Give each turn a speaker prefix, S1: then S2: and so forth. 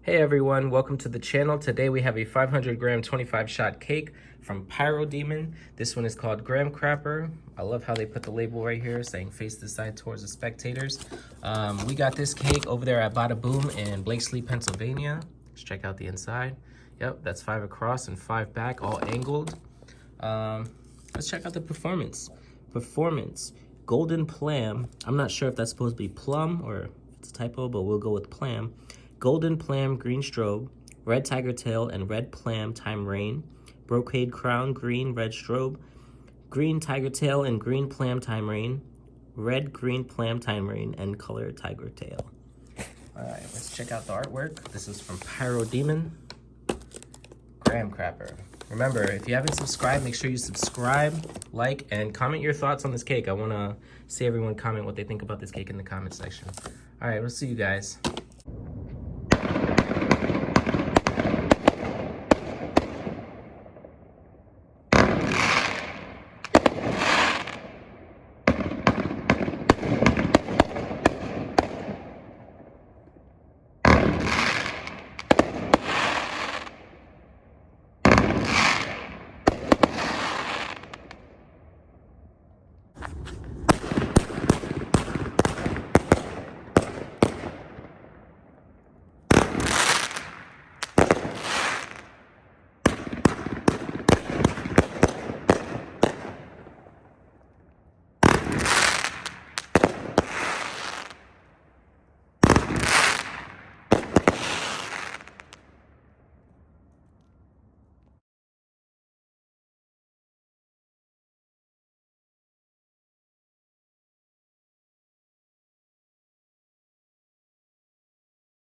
S1: Hey everyone, welcome to the channel. Today we have a 500g 25 shot cake from Pyro Demon. This one is called Graham Crapper. I love how they put the label right here saying face this side towards the spectators. We got this cake over there at Badaboom in Blakeslee, Pennsylvania. Let's check out the inside. Yep, that's 5 across and 5 back, all angled. Let's check out the performance. Golden Plam. I'm not sure if that's supposed to be plum or if it's a typo, but we'll go with Plam. Golden Plam green strobe, red tiger tail and red plam time rain, brocade crown green red strobe, green tiger tail and green plam time rain, red green plam time rain, and color tiger tail. All right, let's check out the artwork. This is from Pyro Demon, Graham Crapper. Remember, if you haven't subscribed, make sure you subscribe, like, and comment your thoughts on this cake. I want to see everyone comment what they think about this cake in the comment section. All right, we'll see you guys.